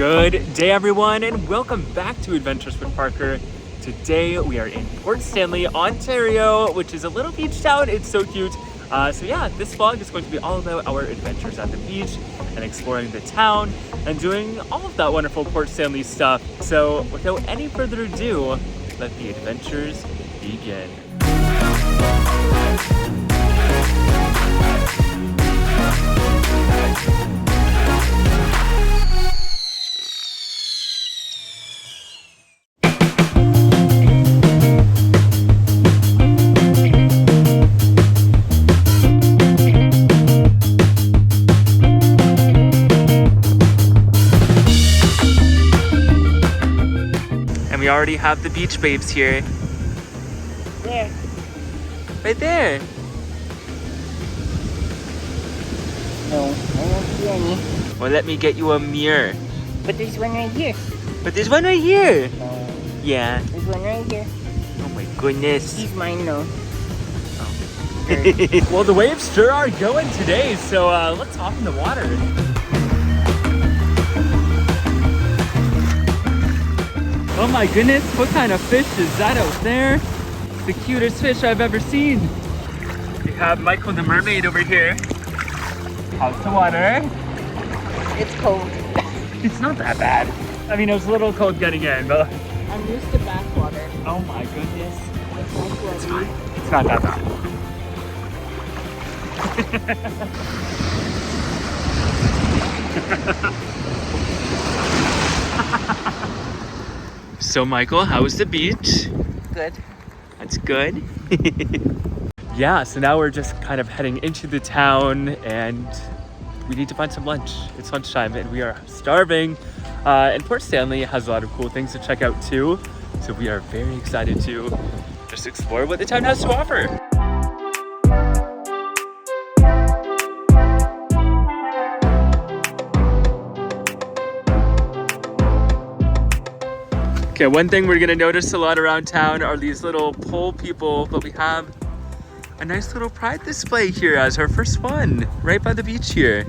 Good day, everyone, and welcome back to Adventures with Parker. Today we are in Port Stanley, Ontario, which is a little beach town. It's so cute. So yeah, this vlog is going to be all about our adventures at the beach and exploring the town and doing all of that wonderful Port Stanley stuff. So without any further ado, let the adventures begin. We already have the beach babes here. There. Right there. No, I don't see any. Well, let me get you a mirror. But there's one right here. But there's one right here. No. Yeah. There's one right here. Oh my goodness. He's mine though. Oh. Well, the waves sure are going today, so let's hop in the water. Oh my goodness, what kind of fish is that out there? The cutest fish I've ever seen. We have Michael the mermaid over here. How's the water? It's cold. It's not that bad. I mean, it was a little cold getting in, but... I'm used to backwater. Oh my goodness. It's fine. It's not that bad. So Michael, how was the beach? Good. That's good. Yeah, so now we're just kind of heading into the town and we need to find some lunch. It's lunchtime and we are starving. And Port Stanley has a lot of cool things to check out too. So we are very excited to just explore what the town has to offer. Okay, one thing we're gonna notice a lot around town are these little pole people, but we have a nice little pride display here as our first one, right by the beach here.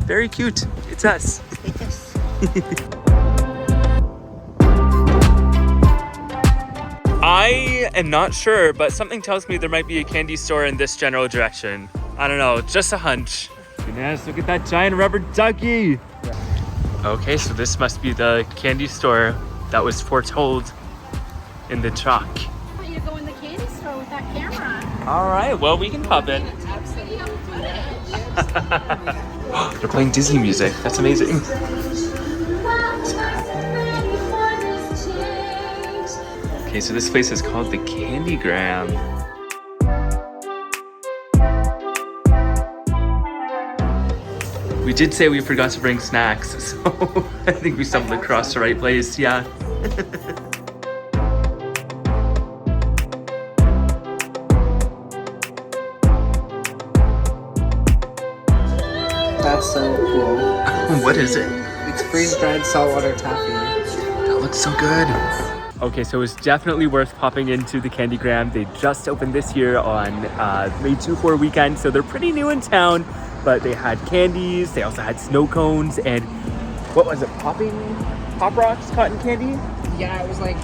Very cute. It's us. Yes. I am not sure, but something tells me there might be a candy store in this general direction. I don't know, just a hunch. Goodness, look at that giant rubber ducky. Okay, so this must be the candy store that was foretold in the truck. I thought you'd go in the candy store with that camera. All right, well, we can pop in. They're playing Disney music. That's amazing. Okay, so this place is called the Candygram. We did say we forgot to bring snacks, so I think we stumbled across the right place, yeah. That's so cool. What is it? It's freeze-dried saltwater taffy. That looks so good. Okay, so it's definitely worth popping into the Candygram. They just opened this year on May 2-4 weekend, so they're pretty new in town. But they had candies, they also had snow cones, and what was it, Pop Rocks cotton candy? Yeah, it was like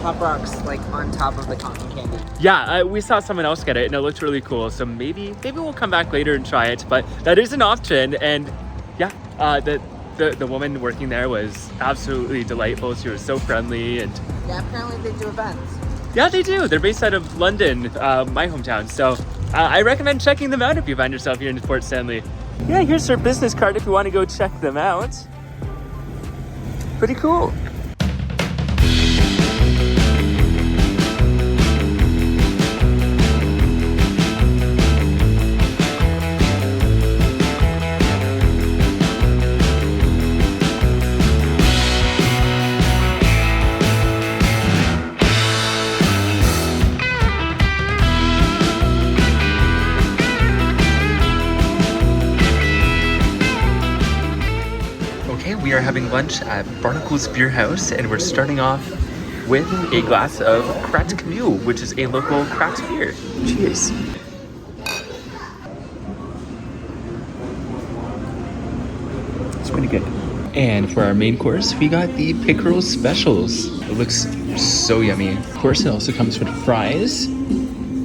Pop Rocks like on top of the cotton candy. Yeah, we saw someone else get it and it looked really cool. So maybe we'll come back later and try it, but that is an option. And yeah, the woman working there was absolutely delightful. She was so friendly and... Yeah, apparently they do events. Yeah, they do. They're based out of London, my hometown. So I recommend checking them out if you find yourself here in Port Stanley. Yeah, here's their business card if you want to go check them out. Pretty cool. We are having lunch at Barnacles Beer House and we're starting off with a glass of Craft Canoe, which is a local craft beer. Cheers. It's pretty good. And for our main course, we got the pickerel specials. It looks so yummy. Of course, it also comes with fries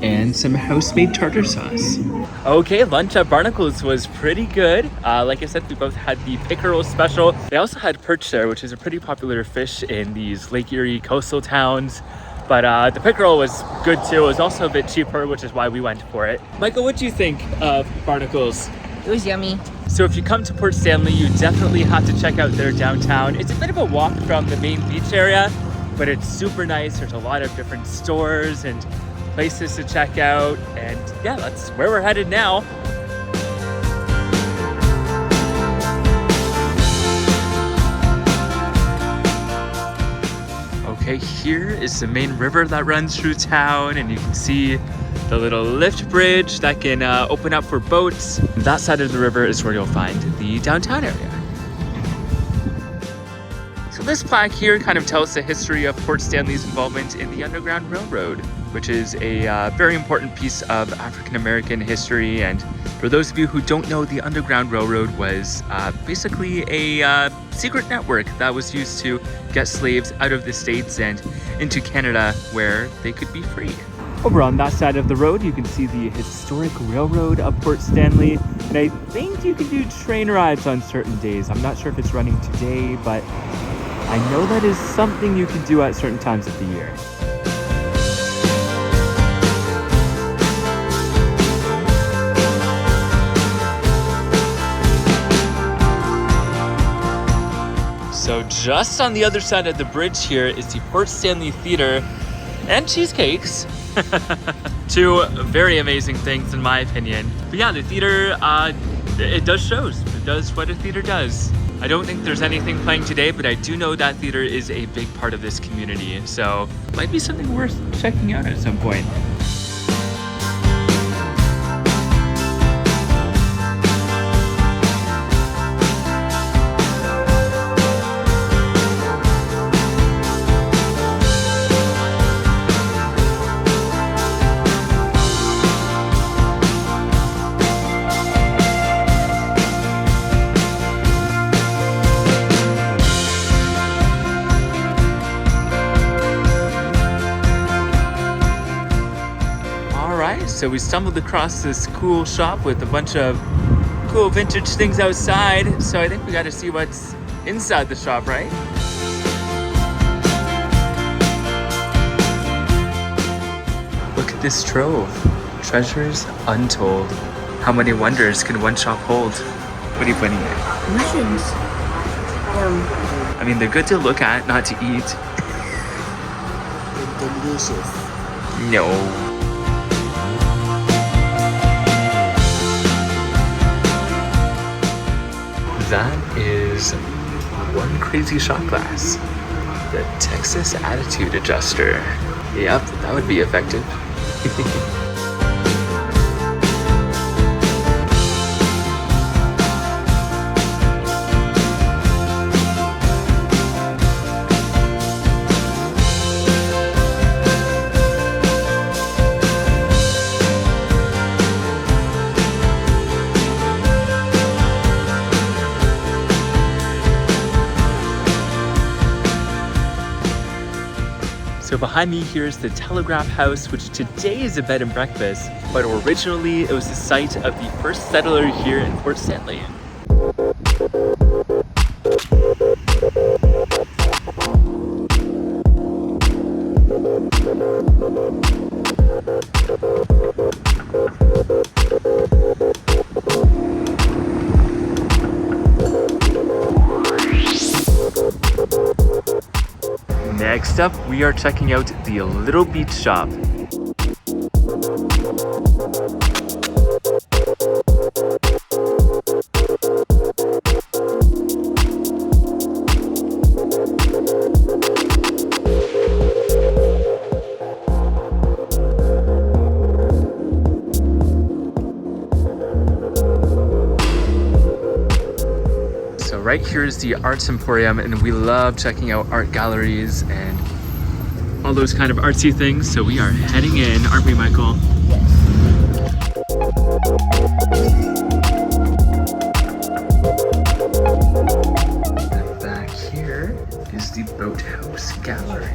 and some house-made tartar sauce. Okay, lunch at Barnacles was pretty good. Like I said, we both had the pickerel special. They also had perch there, which is a pretty popular fish in these Lake Erie coastal towns. But the pickerel was good too. It was also a bit cheaper, which is why we went for it. Michael, what do you think of Barnacles? It was yummy. So if you come to Port Stanley, you definitely have to check out their downtown. It's a bit of a walk from the main beach area, but it's super nice. There's a lot of different stores and places to check out. And yeah, that's where we're headed now. Okay, here is the main river that runs through town, and you can see the little lift bridge that can open up for boats. That side of the river is where you'll find the downtown area. So this plaque here kind of tells the history of Port Stanley's involvement in the Underground Railroad, which is a very important piece of African American history. And for those of you who don't know, the Underground Railroad was basically a secret network that was used to get slaves out of the States and into Canada where they could be free. Over on that side of the road, you can see the historic railroad of Port Stanley. And I think you can do train rides on certain days. I'm not sure if it's running today, but I know that is something you can do at certain times of the year. So just on the other side of the bridge here is the Port Stanley Theatre and cheesecakes. Two very amazing things in my opinion. But yeah, the theater, it does shows. It does what a theater does. I don't think there's anything playing today, but I do know that theater is a big part of this community. So might be something worth checking out at some point. So we stumbled across this cool shop with a bunch of cool vintage things outside. So I think we got to see what's inside the shop, right? Look at this trove. Treasures untold. How many wonders can one shop hold? What are you putting in? Mushrooms. I mean, they're good to look at, not to eat. They're delicious. No. That is one crazy shot glass. The Texas Attitude Adjuster. Yep, that would be effective. So behind me here is the Telegraph House, which today is a bed and breakfast, but originally it was the site of the first settler here in Port Stanley. Next up, we are checking out the Little Beach Shop. Right here is the Arts Emporium, and we love checking out art galleries and all those kind of artsy things. So we are heading in, aren't we, Michael? is the Boathouse Gallery.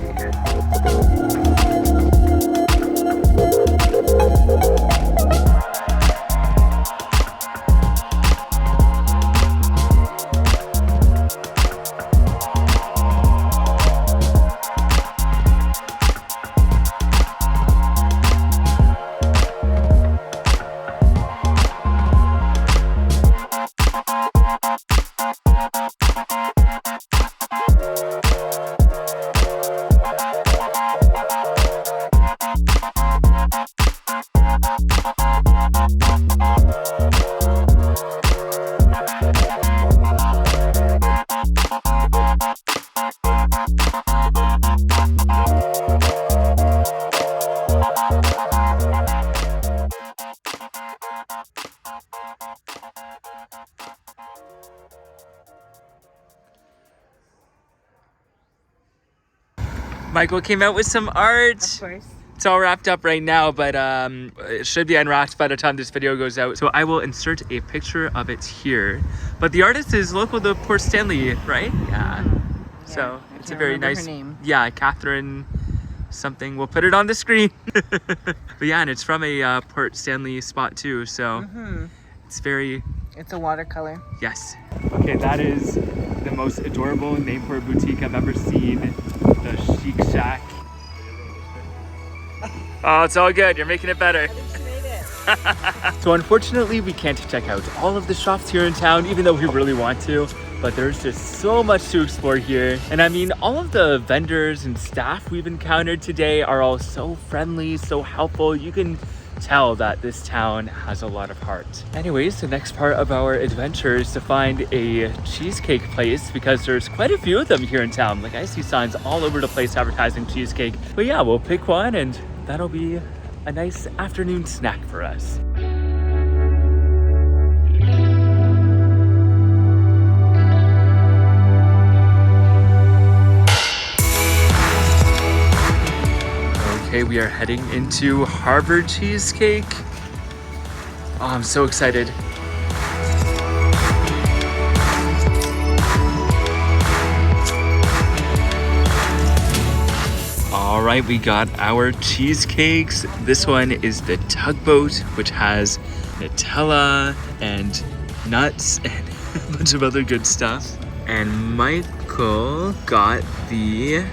Michael came out with some art. Of course. It's all wrapped up right now, but it should be unwrapped by the time this video goes out. So I will insert a picture of it here. But the artist is local to Port Stanley, right? Yeah. So it's a very nice name. Yeah, Catherine something. We'll put it on the screen. But yeah, and it's from a Port Stanley spot too. So it's very... It's a watercolor. Yes. Okay, that is the most adorable name for a boutique I've ever seen. The Chic Shack. Oh, it's all good. You're making it better. So unfortunately, we can't check out all of the shops here in town, even though we really want to. But there's just so much to explore here. And I mean, all of the vendors and staff we've encountered today are all so friendly, so helpful. You can tell that this town has a lot of heart. Anyways, the next part of our adventure is to find a cheesecake place because there's quite a few of them here in town. Like I see signs all over the place advertising cheesecake. But yeah, we'll pick one and that'll be a nice afternoon snack for us. Okay, we are heading into Harbour Cheesecake. Oh, I'm so excited. All right, we got our cheesecakes. This one is the tugboat, which has Nutella and nuts and a bunch of other good stuff. And Michael got the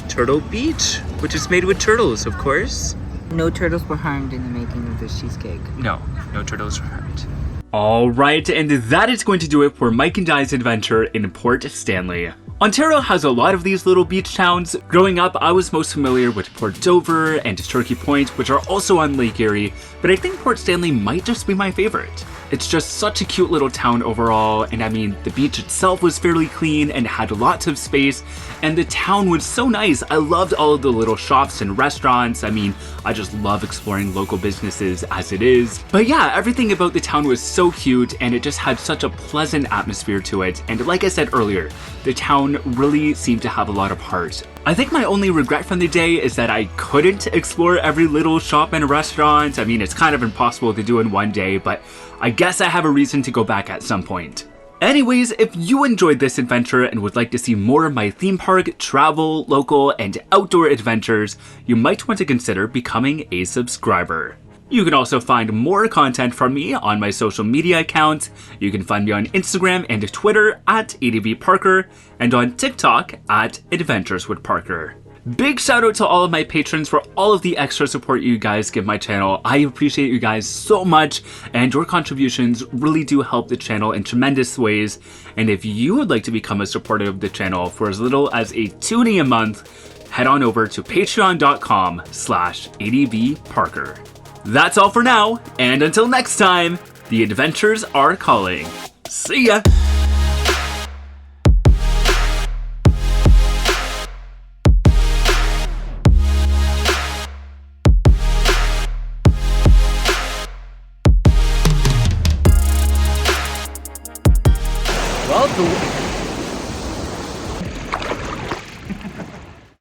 Turtle Beach, which is made with turtles, of course. No turtles were harmed in the making of this cheesecake. No turtles were harmed. All right, and that is going to do it for Mike and I's adventure in Port Stanley. Ontario has a lot of these little beach towns. Growing up, I was most familiar with Port Dover and Turkey Point, which are also on Lake Erie, but I think Port Stanley might just be my favorite. It's just such a cute little town overall, and I mean, the beach itself was fairly clean and had lots of space, and the town was so nice. I loved all of the little shops and restaurants. I mean, I just love exploring local businesses as it is. But yeah, everything about the town was so cute, and it just had such a pleasant atmosphere to it, and like I said earlier, the town really seemed to have a lot of heart. I think my only regret from the day is that I couldn't explore every little shop and restaurant. I mean, it's kind of impossible to do in one day, but I guess I have a reason to go back at some point. Anyways, if you enjoyed this adventure and would like to see more of my theme park, travel, local, and outdoor adventures, you might want to consider becoming a subscriber. You can also find more content from me on my social media accounts. You can find me on Instagram and Twitter at ADVParker and on TikTok at Adventures with Parker. Big shout out to all of my patrons for all of the extra support you guys give my channel. I appreciate you guys so much, and your contributions really do help the channel in tremendous ways. And if you would like to become a supporter of the channel for as little as a toonie a month, head on over to patreon.com/ADVParker. That's all for now, and until next time, the adventures are calling. See ya!